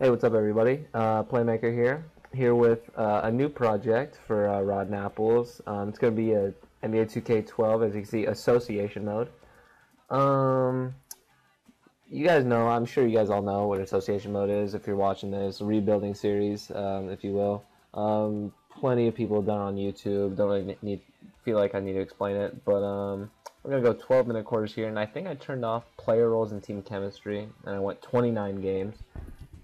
Hey, what's up, everybody? Playmaker here with a new project for Rod and Apples. It's going to be a NBA 2K12, as you can see, association mode. You guys know, I'm sure you guys all know what association mode is if you're watching this rebuilding series, if you will. Plenty of people have done it on YouTube. Don't really feel like I need to explain it, but we're going to go 12-minute quarters here, and I think I turned off player roles and team chemistry, and I went 29 games.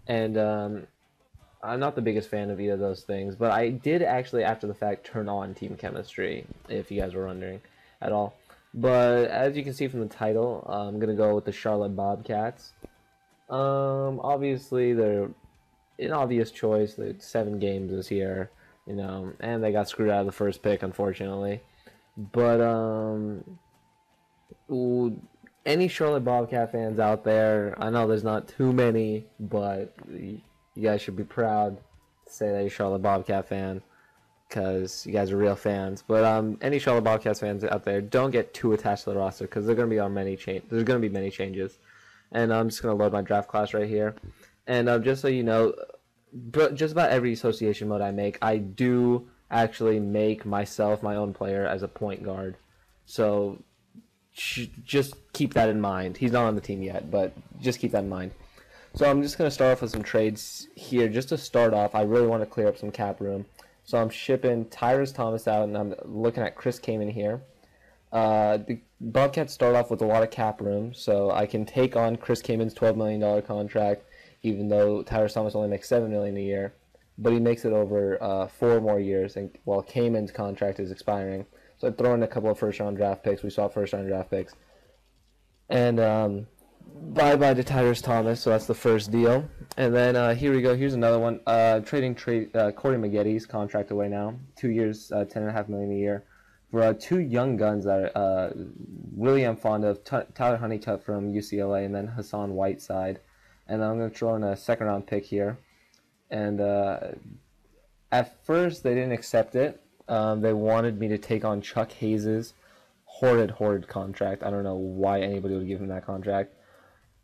And I'm not the biggest fan of either of those things, but I did actually, after the fact, turn on team chemistry, if you guys were wondering at all. But as you can see from the title, I'm going to go with the Charlotte Bobcats. Obviously, they're an obvious choice. They're 7 games this year, you know, and they got screwed out of the first pick, unfortunately. But any Charlotte Bobcat fans out there, I know there's not too many, but you guys should be proud to say that you're a Charlotte Bobcat fan, because you guys are real fans. But any Charlotte Bobcats fans out there, don't get too attached to the roster, because there's going to be many changes. And I'm just going to load my draft class right here. And just so you know, just about every association mode I make, I do actually make myself my own player as a point guard. So just keep that in mind. He's not on the team yet, but just keep that in mind. So I'm just going to start off with some trades here. Just to start off, I really want to clear up some cap room. So I'm shipping Tyrus Thomas out, and I'm looking at Chris Kaman here. The Bobcats start off with a lot of cap room, so I can take on Chris Kaman's $12 million contract, even though Tyrus Thomas only makes $7 million a year. But he makes it over 4 more years, and while Kaman's contract is expiring. So I throw in a couple of first-round draft picks. We saw first-round draft picks. And bye-bye to Tyrus Thomas, so that's the first deal. And then here we go. Here's another one. Trading Corey Maggette's contract away now. 2 years, $10.5 million a year. For 2 young guns that really I'm fond of. Tyler Honeycutt from UCLA, and then Hassan Whiteside. And then I'm going to throw in a second-round pick here. And at first, they didn't accept it. They wanted me to take on Chuck Hayes' horrid contract. I don't know why anybody would give him that contract.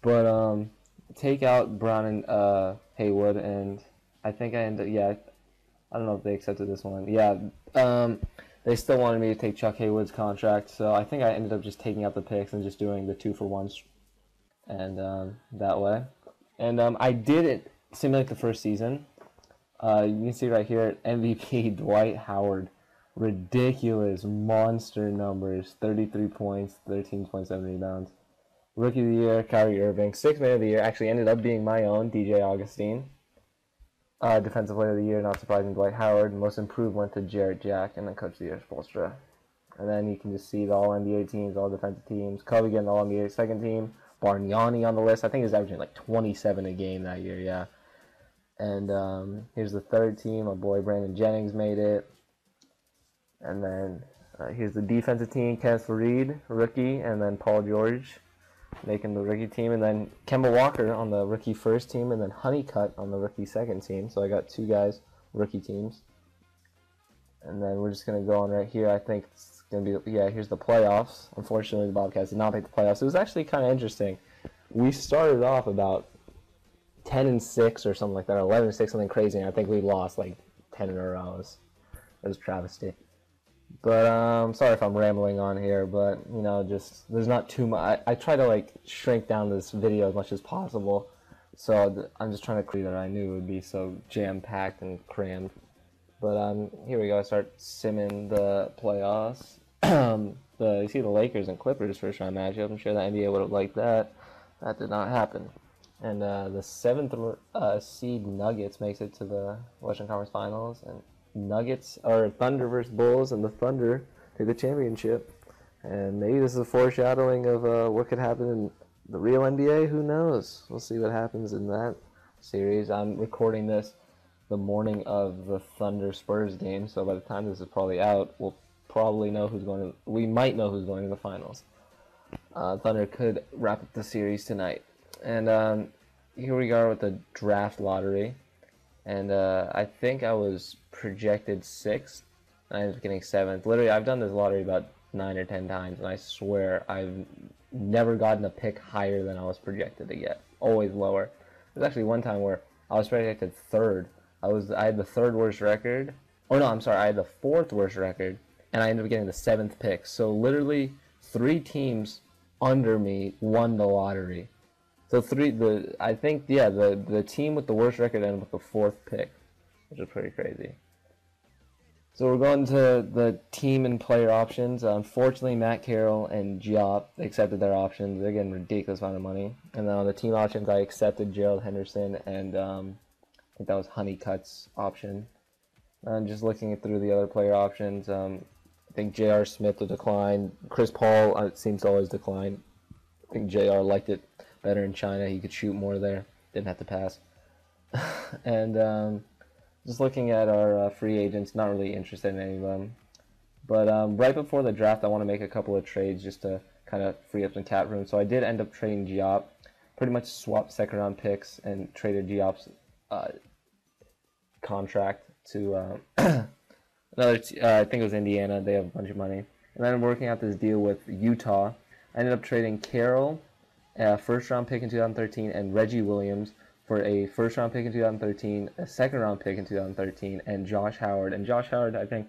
But take out Brown and Haywood, and I think I ended up, yeah, I don't know if they accepted this one. Yeah, they still wanted me to take Chuck Haywood's contract, so I think I ended up just taking out the picks and just doing the 2-for-1s, and that way. And I did it simulate the first season. You can see right here, MVP Dwight Howard. Ridiculous, monster numbers. 33 points, 13.7 rebounds. Rookie of the Year, Kyrie Irving. 6th Man of the Year actually ended up being my own, DJ Augustine. Defensive Player of the Year, not surprising, Dwight Howard. Most Improved went to Jarrett Jack, and then Coach of the Year, Spoelstra. And then you can just see the All-NBA teams, all defensive teams. Kobe getting the All-NBA second team. Bargnani on the list. I think he's averaging like 27 a game that year, yeah. And here's the third team. My boy Brandon Jennings made it. And then here's the defensive team. Kenneth Faried, rookie. And then Paul George making the rookie team. And then Kemba Walker on the rookie first team. And then Honeycutt on the rookie second team. So I got 2 guys, rookie teams. And then we're just going to go on right here. I think it's going to be, yeah, here's the playoffs. Unfortunately, the Bobcats did not make the playoffs. It was actually kind of interesting. We started off about 10-6 or something like that, or 11-6, something crazy, and I think we lost like 10 in a row. It was a travesty. But sorry if I'm rambling on here, but you know, just there's not too much. I try to like shrink down this video as much as possible, so I'm just trying to clear that I knew it would be so jam-packed and crammed. But here we go. I start simming the playoffs. You see the Lakers and Clippers first round matchup. I'm sure the NBA would have liked that. That did not happen. And the 7th seed Nuggets makes it to the Western Conference Finals, and Nuggets are Thunder versus Bulls, and the Thunder take the championship. And maybe this is a foreshadowing of what could happen in the real NBA. Who knows? We'll see what happens in that series. I'm recording this the morning of the Thunder Spurs game, so by the time this is probably out, we'll probably know who's going to. We might know who's going to the finals. Thunder could wrap up the series tonight. And here we are with the draft lottery. And I think I was projected 6th. And I ended up getting 7th. Literally, I've done this lottery about 9 or 10 times. And I swear I've never gotten a pick higher than I was projected to get. Always lower. There's actually one time where I was projected third. I had the third worst record. Oh no, I'm sorry, I had the fourth worst record, and I ended up getting the 7th pick. So literally 3 teams under me won the lottery. So the team with the worst record ended up with the 4th pick, which is pretty crazy. So we're going to the team and player options. Unfortunately, Matt Carroll and Diop accepted their options. They're getting a ridiculous amount of money. And then on the team options, I accepted Gerald Henderson and I think that was Honeycutt's option. And just looking through the other player options, I think J.R. Smith will decline. Chris Paul seems to always decline. I think J.R. liked it better in China. He could shoot more there. Didn't have to pass. And just looking at our free agents, not really interested in any of them. But right before the draft, I want to make a couple of trades just to kind of free up some cap room. So I did end up trading Diop. Pretty much swapped second-round picks and traded Diop's contract to I think it was Indiana. They have a bunch of money. And then working out this deal with Utah. I ended up trading Carroll, a first-round pick in 2013, and Reggie Williams for a first-round pick in 2013, a second-round pick in 2013, and Josh Howard. And Josh Howard, I think,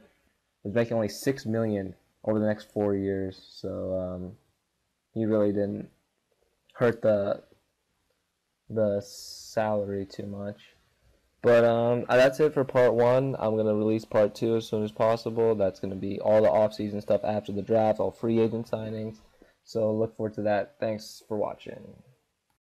was making only $6 million over the next 4 years, so he really didn't hurt the salary too much. But that's it for part 1. I'm going to release part 2 as soon as possible. That's going to be all the off-season stuff after the draft, all free agent signings. So look forward to that. Thanks for watching.